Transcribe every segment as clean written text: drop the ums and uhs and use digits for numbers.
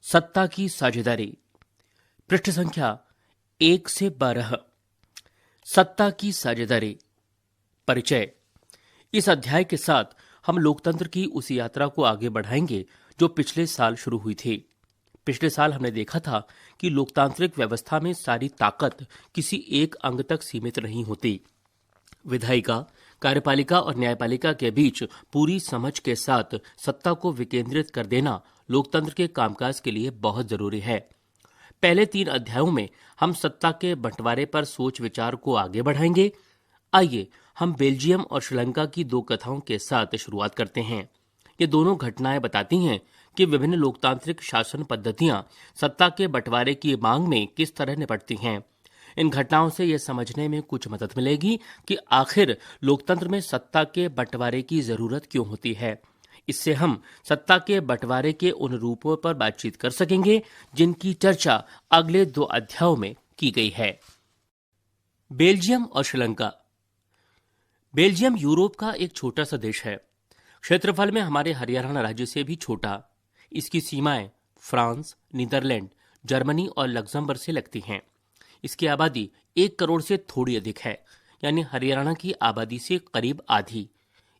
सत्ता की साझेदारी। पृष्ठ संख्या 1 से 12। सत्ता की साझेदारी। परिचय। इस अध्याय के साथ हम लोकतंत्र की उस यात्रा को आगे बढ़ाएंगे जो पिछले साल शुरू हुई थी। पिछले साल हमने देखा था कि लोकतांत्रिक व्यवस्था में सारी ताकत किसी एक अंग तक सीमित नहीं होती। विधायिका, कार्यपालिका और न्यायपालिका के बीच पूरी समझ के साथ सत्ता को विकेंद्रित कर देना लोकतंत्र के कामकाज के लिए बहुत जरूरी है। पहले 3 अध्यायों में हम सत्ता के बंटवारे पर सोच विचार को आगे बढ़ाएंगे। आइए हम बेल्जियम और श्रीलंका की 2 कथाओं के साथ शुरुआत करते हैं। ये दोनों घटनाएं बताती हैं कि विभिन्न लोकतांत्रिक शासन पद्धतियां सत्ता के बंटवारे की मांग में किस तरह निपटती हैं। इन घटनाओं से यह समझने में कुछ मदद मिलेगी कि आखिर लोकतंत्र में सत्ता के बंटवारे की जरूरत क्यों होती है। इससे हम सत्ता के बंटवारे के उन रूपों पर बातचीत कर सकेंगे जिनकी चर्चा अगले 2 अध्यायों में की गई है। बेल्जियम और श्रीलंका। बेल्जियम यूरोप का एक छोटा सा देश है। क्षेत्रफल में हमारे हरियाणा राज्य से भी छोटा। इसकी सीमाएं फ्रांस, नीदरलैंड, जर्मनी और लग्जमबर्ग से लगती हैं। इसकी आबादी 1 करोड़ से थोड़ी अधिक है, यानी हरियाणा की आबादी से करीब आधी।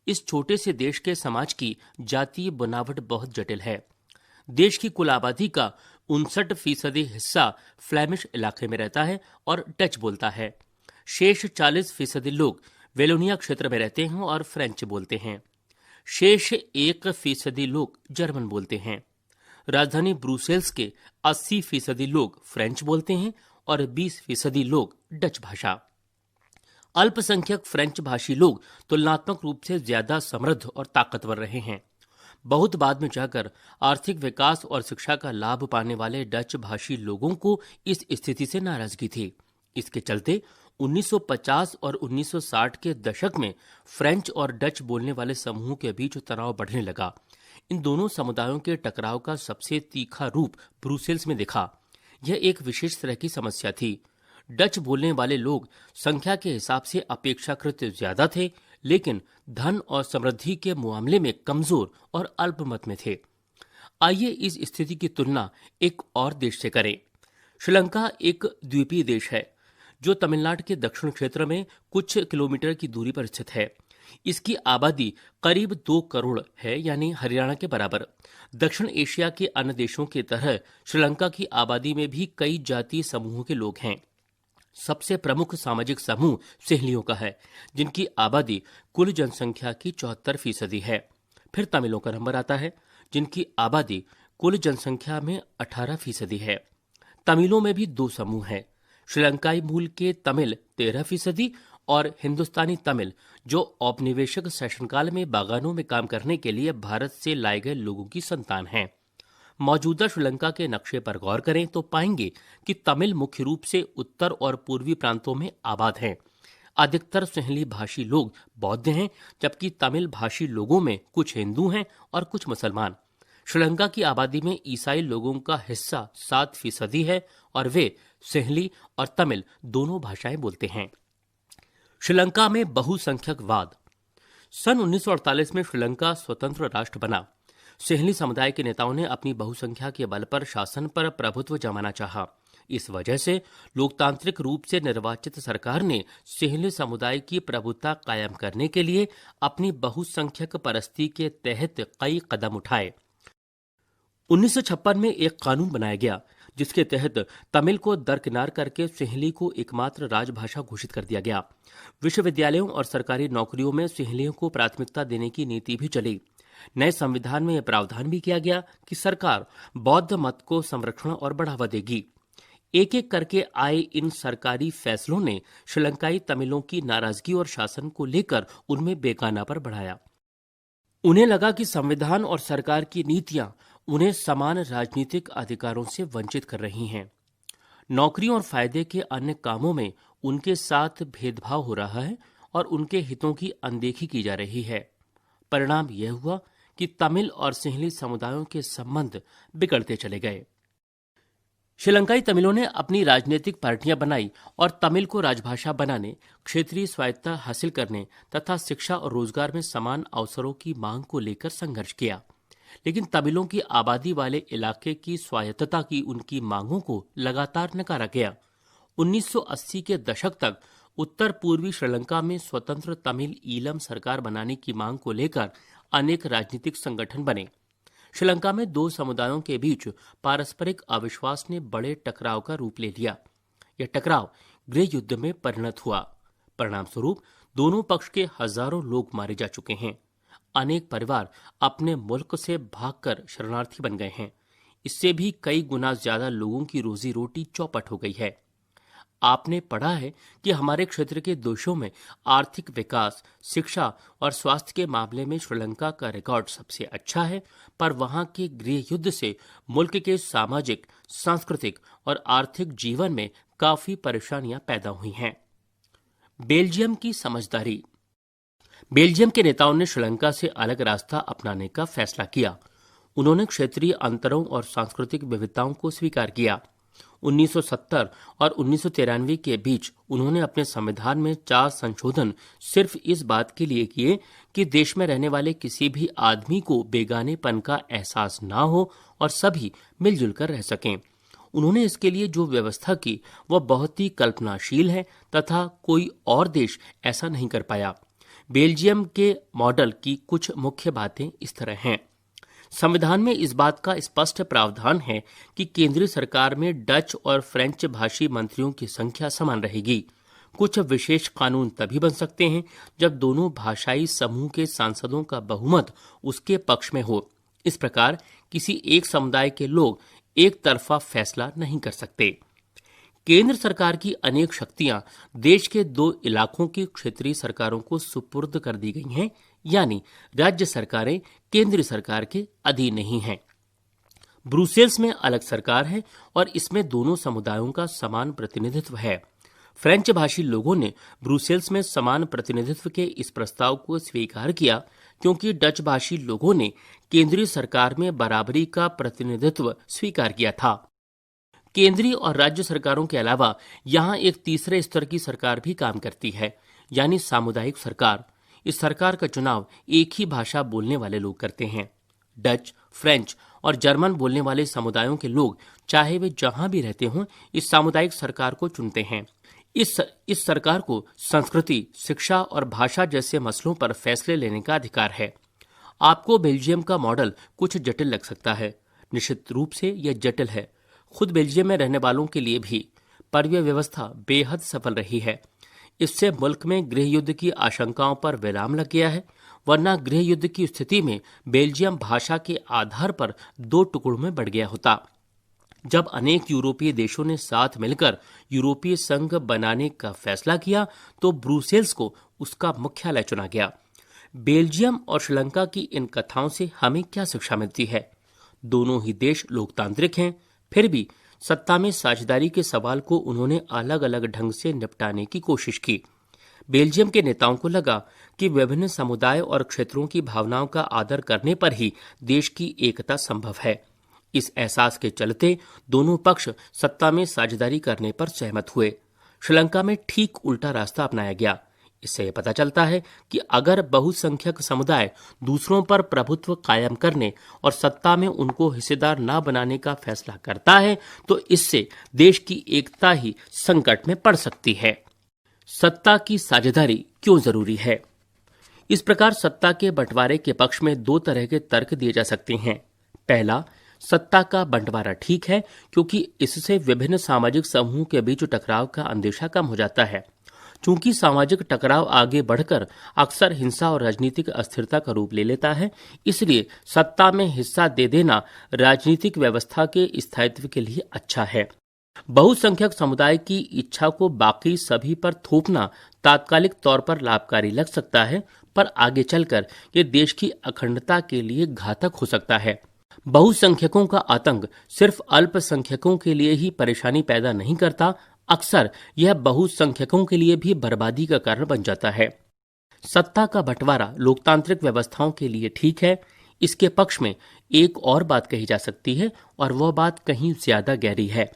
इस छोटे से देश के समाज की जातीय बनावट बहुत जटिल है। देश की कुल आबादी का 59% हिस्सा फ्लैमिश इलाके में रहता है और डच बोलता है। शेष 40% लोग वेलोनिया क्षेत्र में रहते हैं और फ्रेंच बोलते हैं। शेष 1% लोग जर्मन बोलते हैं। राजधानी ब्रुसेल्स के 80% लोग फ्रेंच बोलते हैं और 20% लोग डच भाषा। अल्पसंख्यक फ्रेंच भाषी लोग तुलनात्मक रूप से ज्यादा समृद्ध और ताकतवर रहे हैं। बहुत बाद में जाकर आर्थिक विकास और शिक्षा का लाभ पाने वाले डच भाषी लोगों को इस स्थिति से नाराजगी थी। इसके चलते 1950 और 1960 के दशक में फ्रेंच और डच बोलने वाले समूहों के बीच तनाव बढ़ने लगा। इन दोनों समुदायों के टकराव का सबसे तीखा रूप ब्रुसेल्स में दिखा। यह एक विशेष तरह की समस्या थी। डच बोलने वाले लोग संख्या के हिसाब से अपेक्षाकृत ज्यादा थे, लेकिन धन और समृद्धि के मामले में कमजोर और अल्पमत में थे। आइए इस स्थिति की तुलना एक और देश से करें। श्रीलंका एक द्वीपीय देश है जो तमिलनाडु के दक्षिण क्षेत्र में कुछ किलोमीटर की दूरी पर स्थित है। इसकी आबादी करीब 2 करोड़ है, यानी हरियाणा के बराबर। दक्षिण एशिया के अन्य देशों की तरह श्रीलंका की आबादी में भी कई जातीय समूहों के लोग हैं। सबसे प्रमुख सामाजिक समूह सिंहलियों का है, जिनकी आबादी कुल जनसंख्या की 74% है। फिर तमिलों का नंबर आता है, जिनकी आबादी कुल जनसंख्या में 18% है। तमिलों में भी 2 समूह हैं, श्रीलंकाई मूल के तमिल 13% और हिंदुस्तानी तमिल, जो औपनिवेशिक शासनकाल में बागानों में काम करने के लिए भारत से लाए गए लोगों की संतान हैं। मौजूदा श्रीलंका के नक्शे पर गौर करें तो पाएंगे कि तमिल मुख्य रूप से उत्तर और पूर्वी प्रांतों में आबाद हैं। अधिकतर सिंहली भाषी लोग बौद्ध हैं, जबकि तमिल भाषी लोगों में कुछ हिंदू हैं और कुछ मुसलमान। श्रीलंका की आबादी में ईसाई लोगों का हिस्सा 7% है और वे सिंहली और तमिल दोनों भाषाएं बोलते हैं। श्रीलंका में बहुसंख्यकवाद। सन 1948 में श्रीलंका स्वतंत्र राष्ट्र बना। सिंहली समुदाय के नेताओं ने अपनी बहुसंख्या के बल पर शासन पर प्रभुत्व जमाना चाहा। इस वजह से लोकतांत्रिक रूप से निर्वाचित सरकार ने सिंहली समुदाय की प्रभुत्व कायम करने के लिए अपनी बहुसंख्यक परस्ती के तहत कई कदम उठाए। 1956 में एक कानून बनाया गया, जिसके तहत तमिल को दरकिनार करके सिंहली को एकमात्र राजभाषा घोषित कर दिया गया। विश्वविद्यालयों और सरकारी नौकरियों में सिंहलियों को प्राथमिकता देने की नीति भी चली। नए संविधान में यह प्रावधान भी किया गया कि सरकार बौद्ध मत को संरक्षण और बढ़ावा देगी। एक एक करके आए इन सरकारी फैसलों ने श्रीलंकाई तमिलों की नाराजगी और शासन को लेकर उनमें बेगाना पर बढ़ाया। उन्हें लगा कि संविधान और सरकार की नीतियां उन्हें समान राजनीतिक अधिकारों से वंचित कर रही हैं। नौकरियों और फायदे के अन्य कामों में उनके साथ भेदभाव हो रहा है और उनके हितों की अनदेखी की जा रही है। परिणाम यह हुआ कि तमिल और सिंहली समुदायों के संबंध बिगड़ते चले गए। श्रीलंकाई तमिलों ने अपनी राजनीतिक पार्टियां बनाई और तमिल को राजभाषा बनाने, क्षेत्रीय स्वायत्तता हासिल करने तथा शिक्षा और रोजगार में समान अवसरों की मांग को लेकर संघर्ष किया। लेकिन तमिलों की आबादी वाले इलाके की स्वायत्तता की उनकी मांगों को लगातार नकारा गया। 1980 के दशक तक उत्तर पूर्वी श्रीलंका में स्वतंत्र तमिल ईलम सरकार बनाने की मांग को लेकर अनेक राजनीतिक संगठन बने। श्रीलंका में दो समुदायों के बीच पारस्परिक अविश्वास ने बड़े टकराव का रूप ले लिया। यह टकराव गृह युद्ध में परिणत हुआ। परिणाम स्वरूप दोनों पक्ष के हजारों लोग मारे जा चुके हैं। अनेक परिवार अपने मुल्क से भागकर शरणार्थी बन गए हैं। इससे भी कई गुना ज्यादा लोगों की रोजी रोटी चौपट हो गई है। आपने पढ़ा है कि हमारे क्षेत्र के देशों में आर्थिक विकास, शिक्षा और स्वास्थ्य के मामले में श्रीलंका का रिकॉर्ड सबसे अच्छा है, पर वहां के गृह युद्ध से मुल्क के सामाजिक, सांस्कृतिक और आर्थिक जीवन में काफी परेशानियां पैदा हुई हैं। बेल्जियम की समझदारी। बेल्जियम के नेताओं ने श्रीलंका से अलग रास्ता अपनाने का फैसला किया। उन्होंने क्षेत्रीय अंतरों और सांस्कृतिक विविधताओं को स्वीकार किया। 1970 और 1993 के बीच उन्होंने अपने संविधान में 4 संशोधन सिर्फ इस बात के लिए किए कि देश में रहने वाले किसी भी आदमी को बेगानेपन का एहसास ना हो और सभी मिलजुल कर रह सकें। उन्होंने इसके लिए जो व्यवस्था की वह बहुत ही कल्पनाशील है तथा कोई और देश ऐसा नहीं कर पाया। बेल्जियम के मॉडल की कुछ मुख्य बातें इस तरह हैं। संविधान में इस बात का स्पष्ट प्रावधान है कि केंद्रीय सरकार में डच और फ्रेंच भाषी मंत्रियों की संख्या समान रहेगी। कुछ विशेष कानून तभी बन सकते हैं जब दोनों भाषाई समूह के सांसदों का बहुमत उसके पक्ष में हो। इस प्रकार किसी एक समुदाय के लोग एक तरफा फैसला नहीं कर सकते। केंद्र सरकार की अनेक शक्तियां देश के 2 इलाकों की क्षेत्रीय सरकारों को सुपुर्द कर दी गई हैं, यानी राज्य सरकारें केंद्रीय सरकार के अधीन नहीं हैं। ब्रुसेल्स में अलग सरकार है और इसमें दोनों समुदायों का समान प्रतिनिधित्व है। फ्रेंच भाषी लोगों ने ब्रुसेल्स में समान प्रतिनिधित्व के इस प्रस्ताव को स्वीकार किया क्योंकि डच भाषी लोगों ने केंद्रीय सरकार में बराबरी का प्रतिनिधित्व स्वीकार किया था। केंद्रीय और राज्य सरकारों के अलावा यहां एक तीसरे स्तर की सरकार भी काम करती है, यानी सामुदायिक सरकार। इस सरकार का चुनाव एक ही भाषा बोलने वाले लोग करते हैं। डच, फ्रेंच और जर्मन बोलने वाले समुदायों के लोग चाहे वे जहां भी रहते हों इस सामुदायिक सरकार को चुनते हैं। इस सरकार को संस्कृति, शिक्षा और भाषा जैसे मसलों पर फैसले लेने का अधिकार है। आपको बेल्जियम का मॉडल कुछ जटिल लग सकता है। निश्चित रूप से यह जटिल है, खुद बेल्जियम में रहने वालों के लिए भी, पर यह व्यवस्था बेहद सफल रही है। इससे मुल्क में गृह युद्ध की आशंकाओं पर विराम लग गया है, वरना गृह युद्ध की स्थिति में बेल्जियम भाषा के आधार पर 2 टुकड़ों में बढ़ गया होता। जब अनेक यूरोपीय देशों ने साथ मिलकर यूरोपीय संघ बनाने का फैसला किया तो ब्रुसेल्स को उसका मुख्यालय चुना गया। बेल्जियम और श्रीलंका की इन कथाओं से हमें क्या शिक्षा मिलती है? दोनों ही देश लोकतांत्रिक हैं, फिर भी सत्ता में साझेदारी के सवाल को उन्होंने अलग अलग ढंग से निपटाने की कोशिश की। बेल्जियम के नेताओं को लगा कि विभिन्न समुदाय और क्षेत्रों की भावनाओं का आदर करने पर ही देश की एकता संभव है। इस एहसास के चलते दोनों पक्ष सत्ता में साझेदारी करने पर सहमत हुए। श्रीलंका में ठीक उल्टा रास्ता अपनाया गया। इससे यह पता चलता है कि अगर बहुसंख्यक समुदाय दूसरों पर प्रभुत्व कायम करने और सत्ता में उनको हिस्सेदार न बनाने का फैसला करता है तो इससे देश की एकता ही संकट में पड़ सकती है। सत्ता की साझेदारी क्यों जरूरी है? इस प्रकार सत्ता के बंटवारे के पक्ष में 2 तरह के तर्क दिए जा सकते हैं। पहला, सत्ता का बंटवारा ठीक है क्योंकि इससे विभिन्न सामाजिक समूहों के बीच टकराव का अंदेशा कम हो जाता है। चूंकि सामाजिक टकराव आगे बढ़कर अक्सर हिंसा और राजनीतिक अस्थिरता का रूप ले लेता है, इसलिए सत्ता में हिस्सा दे देना राजनीतिक व्यवस्था के स्थायित्व के लिए अच्छा है। बहुसंख्यक समुदाय की इच्छा को बाकी सभी पर थोपना तात्कालिक तौर पर लाभकारी लग सकता है, पर आगे चलकर ये देश की अखंडता के लिए घातक हो सकता है। बहुसंख्यकों का आतंक सिर्फ अल्पसंख्यकों के लिए ही परेशानी पैदा नहीं करता, अक्सर यह बहुसंख्यकों के लिए भी बर्बादी का कारण बन जाता है। सत्ता का बंटवारा लोकतांत्रिक व्यवस्थाओं के लिए ठीक है। इसके पक्ष में एक और बात कही जा सकती है और वह बात कहीं ज्यादा गहरी है।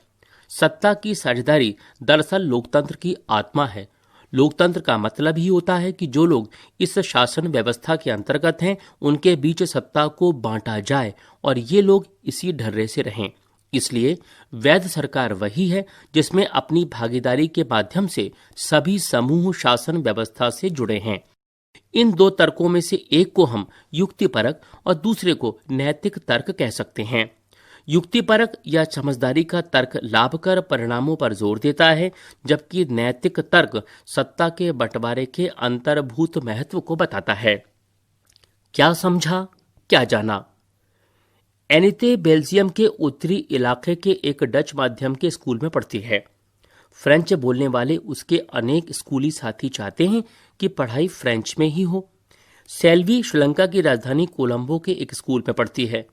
सत्ता की साझेदारी दरअसल लोकतंत्र की आत्मा है। लोकतंत्र का मतलब ही होता है कि जो लोग इस शासन व्यवस्था के अंतर्गत हैं उनके बीच सत्ता को बांटा जाए और ये लोग इसी ढर्रे से रहें। इसलिए वैध सरकार वही है जिसमें अपनी भागीदारी के माध्यम से सभी समूह शासन व्यवस्था से जुड़े हैं। इन दो तर्कों में से एक को हम युक्तिपरक और दूसरे को नैतिक तर्क कह सकते हैं। युक्तिपरक या समझदारी का तर्क लाभकर परिणामों पर जोर देता है, जबकि नैतिक तर्क सत्ता के बंटवारे के अंतर्भूत महत्व को बताता है। क्या समझा, क्या जाना। एनिते बेल्जियम के उत्तरी इलाके के एक डच माध्यम के स्कूल में पढ़ती है। फ्रेंच बोलने वाले उसके अनेक स्कूली साथी चाहते हैं कि पढ़ाई फ्रेंच में ही हो। सेल्वी श्रीलंका की राजधानी कोलंबो के एक स्कूल में पढ़ती है।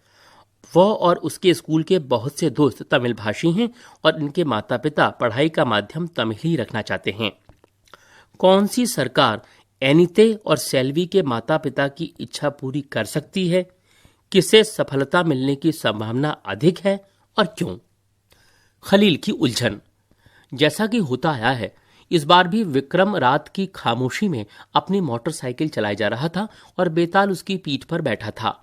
वह और उसके स्कूल के बहुत से दोस्त तमिल भाषी हैं और इनके माता पिता पढ़ाई का माध्यम तमिल ही रखना चाहते हैं। कौन सी सरकार एनिते और सेल्वी के माता पिता की इच्छा पूरी कर सकती है? किसे सफलता मिलने की संभावना अधिक है और क्यों? खलील की उलझन। जैसा कि होता आया है, इस बार भी विक्रम रात की खामोशी में अपनी मोटरसाइकिल चलाए जा रहा था और बेताल उसकी पीठ पर बैठा था।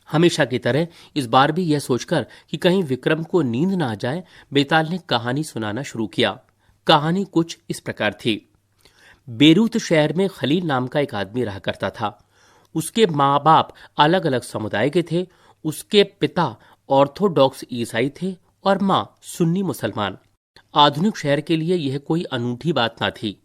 हमेशा की तरह इस बार भी यह सोचकर कि कहीं विक्रम को नींद ना आ जाए, बेताल ने कहानी सुनाना शुरू किया। कहानी कुछ इस प्रकार थी। बेरूत शहर में खलील नाम का एक आदमी रहा करता था। उसके माँ बाप अलग अलग समुदाय के थे। उसके पिता ऑर्थोडॉक्स ईसाई थे और माँ सुन्नी मुसलमान। आधुनिक शहर के लिए यह कोई अनूठी बात ना थी।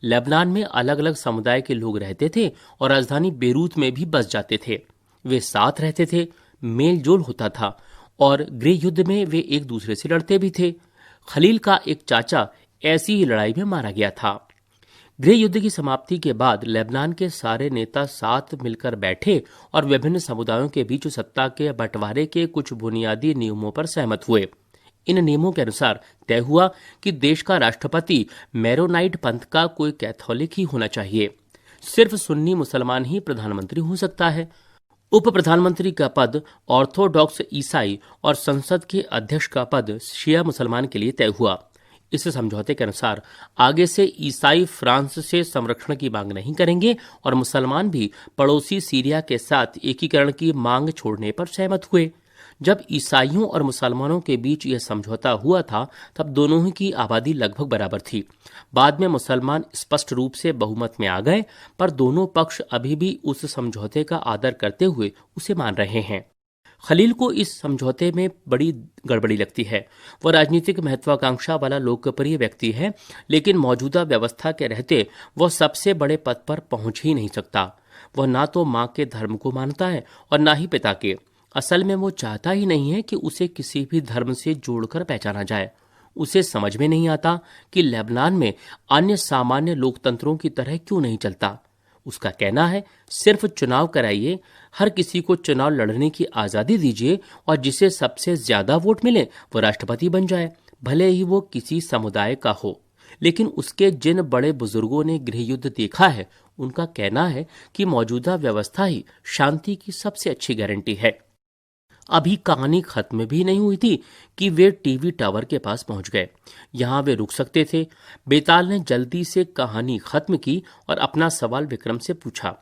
लेबनान में अलग अलग समुदाय के लोग रहते थे और राजधानी बेरूत में भी बस जाते थे। वे साथ रहते थे, मेल जोल होता था और गृह युद्ध में वे एक दूसरे से लड़ते भी थे। खलील का एक चाचा ऐसी ही लड़ाई में मारा गया था। गृह युद्ध की समाप्ति के बाद लेबनान के सारे नेता साथ मिलकर बैठे और विभिन्न समुदायों के बीच सत्ता के बंटवारे के कुछ बुनियादी नियमों पर सहमत हुए। इन नियमों के अनुसार तय हुआ कि देश का राष्ट्रपति मैरोनाइट पंथ का कोई कैथोलिक ही होना चाहिए। सिर्फ सुन्नी मुसलमान ही प्रधानमंत्री हो सकता है। उप प्रधानमंत्री का पद ऑर्थोडॉक्स ईसाई और संसद के अध्यक्ष का पद शिया मुसलमान के लिए तय हुआ। इस समझौते के अनुसार आगे से ईसाई फ्रांस से संरक्षण की मांग नहीं करेंगे और मुसलमान भी पड़ोसी सीरिया के साथ एकीकरण की मांग छोड़ने पर सहमत हुए। जब ईसाइयों और मुसलमानों के बीच यह समझौता हुआ था, तब दोनों ही की आबादी लगभग बराबर थी। बाद में मुसलमान स्पष्ट रूप से बहुमत में आ गए, पर दोनों पक्ष अभी भी उस समझौते का आदर करते हुए उसे मान रहे हैं। खलील को इस समझौते में बड़ी गड़बड़ी लगती है। वह राजनीतिक महत्वाकांक्षा वाला लोकप्रिय व्यक्ति है, लेकिन मौजूदा व्यवस्था के रहते वह सबसे बड़े पद पर पहुंच ही नहीं सकता। वह ना तो मां के धर्म को मानता है और ना ही पिता के। असल में वो चाहता ही नहीं है कि उसे किसी भी धर्म से जोड़कर पहचाना जाए। उसे समझ में नहीं आता कि लेबनान में अन्य सामान्य लोकतंत्रों की तरह क्यों नहीं चलता। उसका कहना है, सिर्फ चुनाव कराइए, हर किसी को चुनाव लड़ने की आजादी दीजिए और जिसे सबसे ज्यादा वोट मिले वो राष्ट्रपति बन जाए, भले ही वो किसी समुदाय का हो। लेकिन उसके जिन बड़े बुजुर्गों ने गृह युद्ध देखा है, उनका कहना है कि मौजूदा व्यवस्था ही शांति की सबसे अच्छी गारंटी है। अभी कहानी खत्म भी नहीं हुई थी कि वे टीवी टावर के पास पहुंच गए। यहां वे रुक सकते थे। बेताल ने जल्दी से कहानी खत्म की और अपना सवाल विक्रम से पूछा,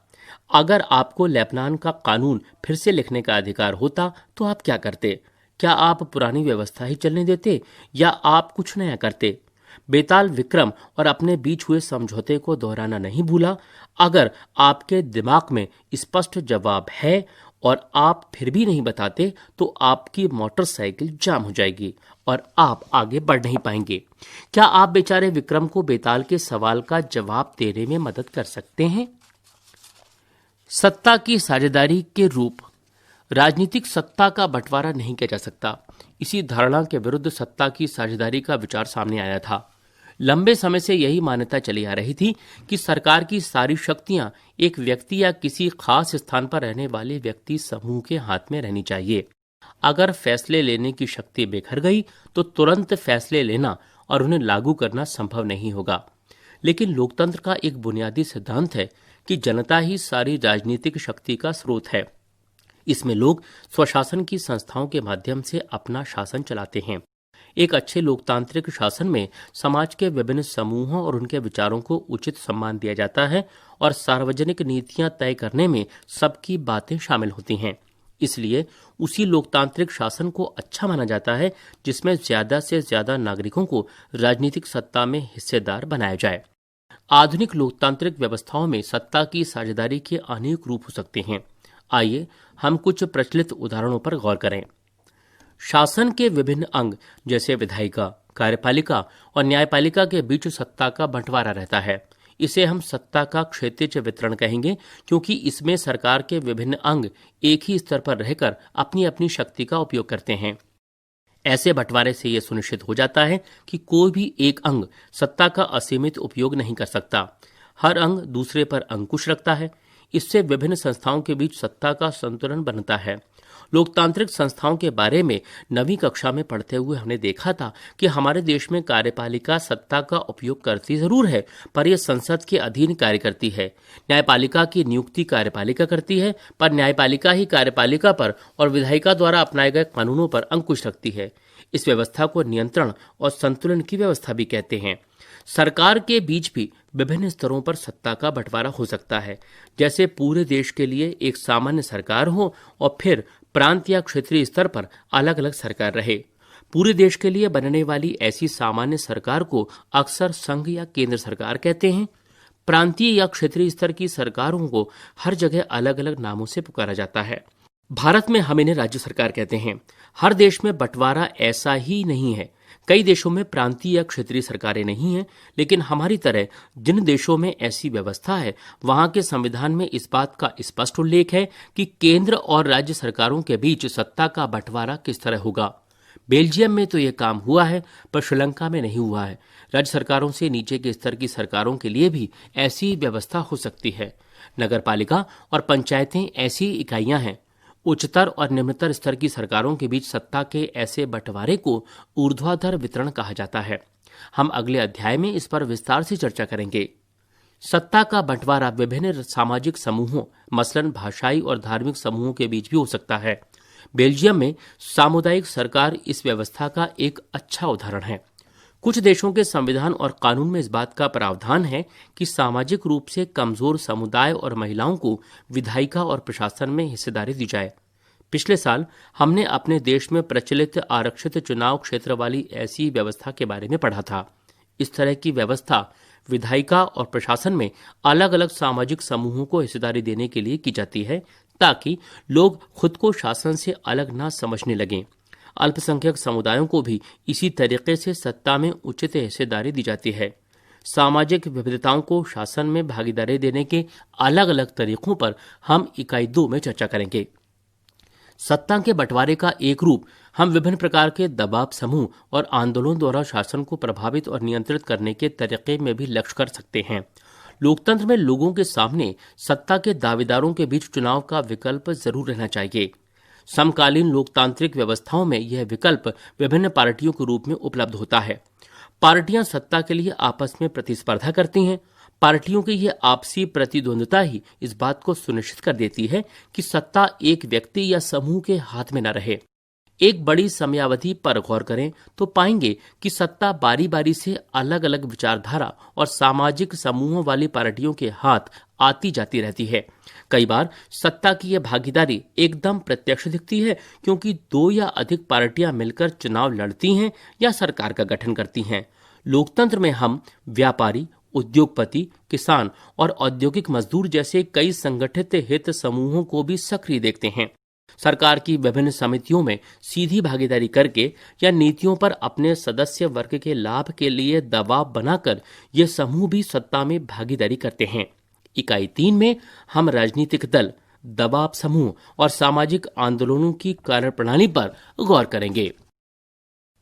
अगर आपको लेबनान का कानून फिर से लिखने का अधिकार होता तो आप क्या करते? क्या आप पुरानी व्यवस्था ही चलने देते या आप कुछ नया करते? बेताल विक्रम और अपने बीच हुए समझौते को दोहराना नहीं भूला। अगर आपके दिमाग में स्पष्ट जवाब है और आप फिर भी नहीं बताते तो आपकी मोटरसाइकिल जाम हो जाएगी और आप आगे बढ़ नहीं पाएंगे। क्या आप बेचारे विक्रम को बेताल के सवाल का जवाब देने में मदद कर सकते हैं? सत्ता की साझेदारी के रूप। राजनीतिक सत्ता का बंटवारा नहीं किया जा सकता। इसी धारणा के विरुद्ध सत्ता की साझेदारी का विचार सामने आया था। लंबे समय से यही मान्यता चली आ रही थी कि सरकार की सारी शक्तियां एक व्यक्ति या किसी खास स्थान पर रहने वाले व्यक्ति समूह के हाथ में रहनी चाहिए। अगर फैसले लेने की शक्ति बिखर गई तो तुरंत फैसले लेना और उन्हें लागू करना संभव नहीं होगा। लेकिन लोकतंत्र का एक बुनियादी सिद्धांत है कि जनता ही सारी राजनीतिक शक्ति का स्रोत है। इसमें लोग स्वशासन की संस्थाओं के माध्यम से अपना शासन चलाते हैं। एक अच्छे लोकतांत्रिक शासन में समाज के विभिन्न समूहों और उनके विचारों को उचित सम्मान दिया जाता है और सार्वजनिक नीतियां तय करने में सबकी बातें शामिल होती हैं। इसलिए उसी लोकतांत्रिक शासन को अच्छा माना जाता है जिसमें ज्यादा से ज्यादा नागरिकों को राजनीतिक सत्ता में हिस्सेदार बनाया जाए। आधुनिक लोकतांत्रिक व्यवस्थाओं में सत्ता की साझेदारी के अनेक रूप हो सकते हैं। आइए हम कुछ प्रचलित उदाहरणों पर गौर करें। शासन के विभिन्न अंग जैसे विधायिका, कार्यपालिका और न्यायपालिका के बीच सत्ता का बंटवारा रहता है। इसे हम सत्ता का क्षैतिज वितरण कहेंगे, क्योंकि इसमें सरकार के विभिन्न अंग एक ही स्तर पर रहकर अपनी अपनी शक्ति का उपयोग करते हैं। ऐसे बंटवारे से यह सुनिश्चित हो जाता है कि कोई भी एक अंग सत्ता का असीमित उपयोग नहीं कर सकता। हर अंग दूसरे पर अंकुश रखता है। इससे विभिन्न संस्थाओं के बीच सत्ता का संतुलन बनता है। लोकतांत्रिक संस्थाओं के बारे में 9वीं कक्षा में पढ़ते हुए हमने देखा था कि हमारे देश में कार्यपालिका सत्ता का उपयोग करती जरूर है, पर यह संसद के अधीन कार्य करती है। न्यायपालिका की नियुक्ति कार्यपालिका करती है, पर न्यायपालिका ही कार्यपालिका पर और विधायिका द्वारा अपनाए गए कानूनों पर अंकुश रखती है। इस व्यवस्था को नियंत्रण और संतुलन की व्यवस्था भी कहते हैं। सरकार के बीच भी विभिन्न स्तरों पर सत्ता का बंटवारा हो सकता है, जैसे पूरे देश के लिए एक सामान्य सरकार हो और फिर प्रांत या क्षेत्रीय स्तर पर अलग अलग सरकार रहे। पूरे देश के लिए बनने वाली ऐसी सामान्य सरकार को अक्सर संघ या केंद्र सरकार कहते हैं। प्रांतीय या क्षेत्रीय स्तर की सरकारों को हर जगह अलग अलग नामों से पुकारा जाता है। भारत में हम इन्हें राज्य सरकार कहते हैं। हर देश में बंटवारा ऐसा ही नहीं है। कई देशों में प्रांतीय या क्षेत्रीय सरकारें नहीं हैं, लेकिन हमारी तरह जिन देशों में ऐसी व्यवस्था है, वहां के संविधान में इस बात का स्पष्ट उल्लेख है कि केंद्र और राज्य सरकारों के बीच सत्ता का बंटवारा किस तरह होगा। बेल्जियम में तो यह काम हुआ है, पर श्रीलंका में नहीं हुआ है। राज्य सरकारों से नीचे के स्तर की सरकारों के लिए भी ऐसी व्यवस्था हो सकती है। नगरपालिका और पंचायतें ऐसी इकाइयां हैं। उच्चतर और निम्नतर स्तर की सरकारों के बीच सत्ता के ऐसे बंटवारे को ऊर्ध्वाधर वितरण कहा जाता है। हम अगले अध्याय में इस पर विस्तार से चर्चा करेंगे। सत्ता का बंटवारा विभिन्न सामाजिक समूहों, मसलन भाषाई और धार्मिक समूहों के बीच भी हो सकता है। बेल्जियम में सामुदायिक सरकार इस व्यवस्था का एक अच्छा उदाहरण है। कुछ देशों के संविधान और कानून में इस बात का प्रावधान है कि सामाजिक रूप से कमजोर समुदाय और महिलाओं को विधायिका और प्रशासन में हिस्सेदारी दी जाए। पिछले साल हमने अपने देश में प्रचलित आरक्षित चुनाव क्षेत्र वाली ऐसी व्यवस्था के बारे में पढ़ा था। इस तरह की व्यवस्था विधायिका और प्रशासन में अलग अलग सामाजिक समूहों को हिस्सेदारी देने के लिए की जाती है, ताकि लोग खुद को शासन से अलग न समझने लगें। अल्पसंख्यक समुदायों को भी इसी तरीके से सत्ता में उचित हिस्सेदारी दी जाती है। सामाजिक विविधताओं को शासन में भागीदारी देने के अलग अलग तरीकों पर हम इकाई 2 में चर्चा करेंगे। सत्ता के बंटवारे का एक रूप हम विभिन्न प्रकार के दबाव समूह और आंदोलन द्वारा शासन को प्रभावित और नियंत्रित करने के तरीके में भी लक्ष्य कर सकते हैं। लोकतंत्र में लोगों के सामने सत्ता के दावेदारों के बीच चुनाव का विकल्प जरूर रहना चाहिए। समकालीन लोकतांत्रिक व्यवस्थाओं में यह विकल्प विभिन्न पार्टियों के रूप में उपलब्ध होता है। पार्टियां सत्ता के लिए आपस में प्रतिस्पर्धा करती हैं। पार्टियों की यह आपसी प्रतिद्वंद्विता ही इस बात को सुनिश्चित कर देती है कि सत्ता एक व्यक्ति या समूह के हाथ में न रहे। एक बड़ी समयावधि पर गौर करें तो पाएंगे कि सत्ता बारी बारी से अलग अलग विचारधारा और सामाजिक समूहों वाली पार्टियों के हाथ आती जाती रहती है। कई बार सत्ता की यह भागीदारी एकदम प्रत्यक्ष दिखती है, क्योंकि 2 या अधिक पार्टियां मिलकर चुनाव लड़ती हैं या सरकार का गठन करती हैं। लोकतंत्र में हम व्यापारी, उद्योगपति, किसान और औद्योगिक मजदूर जैसे कई संगठित हित समूहों को भी सक्रिय देखते हैं। सरकार की विभिन्न समितियों में सीधी भागीदारी करके या नीतियों पर अपने सदस्य वर्ग के लाभ के लिए दबाव बनाकर ये समूह भी सत्ता में भागीदारी करते हैं। इकाई 3 में हम राजनीतिक दल, दबाव समूह और सामाजिक आंदोलनों की कार्यप्रणाली पर गौर करेंगे।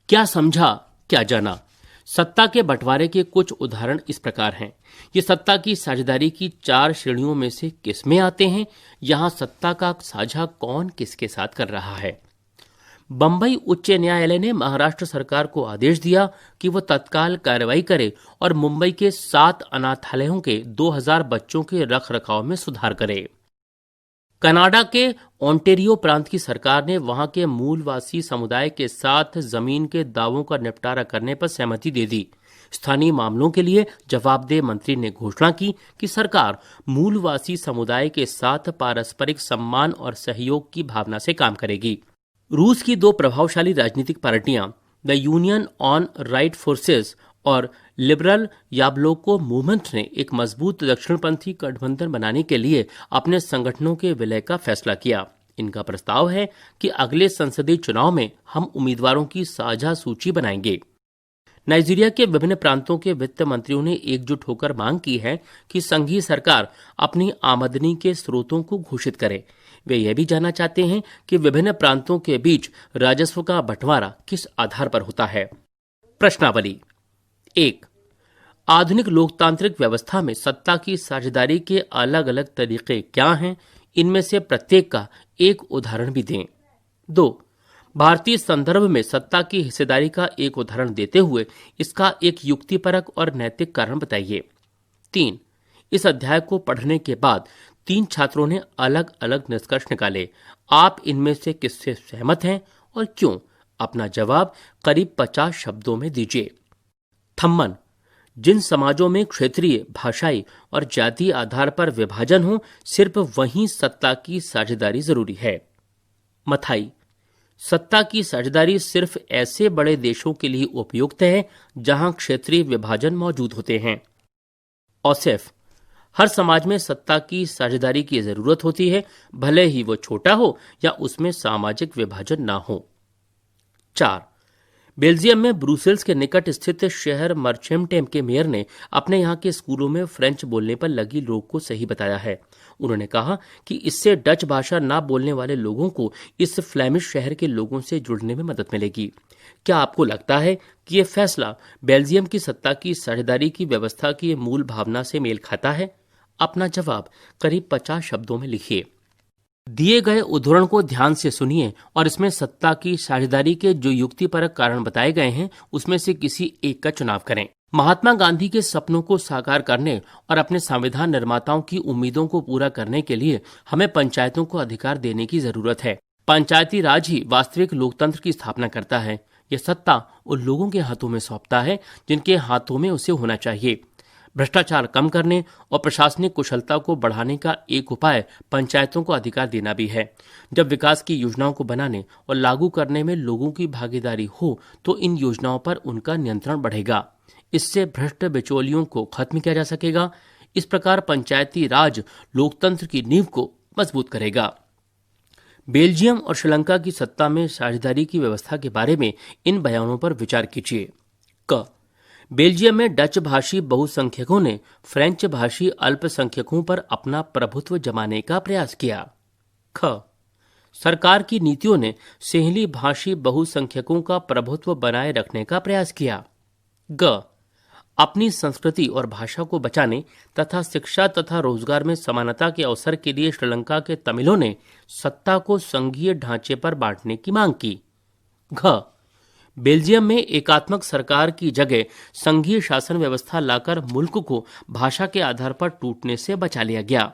क्या समझा, क्या जाना। सत्ता के बंटवारे के कुछ उदाहरण इस प्रकार हैं। ये सत्ता की साझेदारी की 4 श्रेणियों में से किसमें आते हैं? यहां सत्ता का साझा कौन किसके साथ कर रहा है? बंबई उच्च न्यायालय ने महाराष्ट्र सरकार को आदेश दिया कि वह तत्काल कार्रवाई करे और मुंबई के 7 अनाथालयों के 2000 बच्चों के रख रखाव में सुधार करे। कनाडा के ओंटेरियो प्रांत की सरकार ने वहां के मूलवासी समुदाय के साथ जमीन के दावों का निपटारा करने पर सहमति दे दी। स्थानीय मामलों के लिए जवाबदेह मंत्री ने घोषणा की कि सरकार मूलवासी समुदाय के साथ पारस्परिक सम्मान और सहयोग की भावना से काम करेगी। रूस की दो प्रभावशाली राजनीतिक पार्टियां the union on right forces और लिबरल याब्लोको मूवमेंट ने एक मजबूत दक्षिणपंथी गठबंधन बनाने के लिए अपने संगठनों के विलय का फैसला किया। इनका प्रस्ताव है कि अगले संसदीय चुनाव में हम उम्मीदवारों की साझा सूची बनाएंगे। नाइजीरिया के विभिन्न प्रांतों के वित्त मंत्रियों ने एकजुट होकर मांग की है कि संघीय सरकार अपनी आमदनी के स्रोतों को घोषित करे। वे यह भी जानना चाहते हैं कि विभिन्न प्रांतों के बीच राजस्व का बंटवारा किस आधार पर होता है। प्रश्नावली 1। आधुनिक लोकतांत्रिक व्यवस्था में सत्ता की साझेदारी के अलग अलग तरीके क्या हैं? इनमें से प्रत्येक का एक उदाहरण भी दें। 2। भारतीय संदर्भ में सत्ता की हिस्सेदारी का एक उदाहरण देते हुए इसका एक युक्तिपरक और नैतिक कारण बताइए। 3। इस अध्याय को पढ़ने के बाद 3 छात्रों ने अलग अलग निष्कर्ष निकाले। आप इनमें से किससे सहमत हैं और क्यों? अपना जवाब करीब 50 शब्दों में दीजिए। थम्मन: जिन समाजों में क्षेत्रीय, भाषाई और जातीय आधार पर विभाजन हो, सिर्फ वहीं सत्ता की साझेदारी जरूरी है। मथाई: सत्ता की साझेदारी सिर्फ ऐसे बड़े देशों के लिए उपयुक्त है जहां क्षेत्रीय विभाजन मौजूद होते हैं। औसेफ: हर समाज में सत्ता की साझेदारी की जरूरत होती है, भले ही वो छोटा हो या उसमें सामाजिक विभाजन ना हो। 4। बेल्जियम में ब्रुसेल्स के निकट स्थित शहर मर्चेमटेम के मेयर ने अपने यहाँ के स्कूलों में फ्रेंच बोलने पर लगी रोक को सही बताया है। उन्होंने कहा कि इससे डच भाषा ना बोलने वाले लोगों को इस फ्लेमिश शहर के लोगों से जुड़ने में मदद मिलेगी। क्या आपको लगता है कि यह फैसला बेल्जियम की सत्ता की साझेदारी की व्यवस्था की मूल भावना से मेल खाता है? अपना जवाब करीब 50 शब्दों में लिखिए। दिए गए उद्धरण को ध्यान से सुनिए और इसमें सत्ता की साझेदारी के जो युक्तिपरक कारण बताए गए हैं उसमें से किसी एक का चुनाव करें। महात्मा गांधी के सपनों को साकार करने और अपने संविधान निर्माताओं की उम्मीदों को पूरा करने के लिए हमें पंचायतों को अधिकार देने की जरूरत है। पंचायती राज ही वास्तविक लोकतंत्र की स्थापना करता है। यह सत्ता उन लोगों के हाथों में सौंपता है जिनके हाथों में उसे होना चाहिए। भ्रष्टाचार कम करने और प्रशासनिक कुशलता को बढ़ाने का एक उपाय पंचायतों को अधिकार देना भी है। जब विकास की योजनाओं को बनाने और लागू करने में लोगों की भागीदारी हो तो इन योजनाओं पर उनका नियंत्रण बढ़ेगा। इससे भ्रष्ट बिचौलियों को खत्म किया जा सकेगा। इस प्रकार पंचायती राज लोकतंत्र की नींव को मजबूत करेगा। बेल्जियम और श्रीलंका की सत्ता में साझेदारी की व्यवस्था के बारे में इन बयानों पर विचार कीजिए। क बेल्जियम में डच भाषी बहुसंख्यकों ने फ्रेंच भाषी अल्पसंख्यकों पर अपना प्रभुत्व जमाने का प्रयास किया। ख सरकार की नीतियों ने सेहली भाषी बहुसंख्यकों का प्रभुत्व बनाए रखने का प्रयास किया। ग अपनी संस्कृति और भाषा को बचाने तथा शिक्षा तथा रोजगार में समानता के अवसर के लिए श्रीलंका के तमिलों ने सत्ता को संघीय ढांचे पर बांटने की मांग की। घ बेल्जियम में एकात्मक सरकार की जगह संघीय शासन व्यवस्था लाकर मुल्क को भाषा के आधार पर टूटने से बचा लिया गया।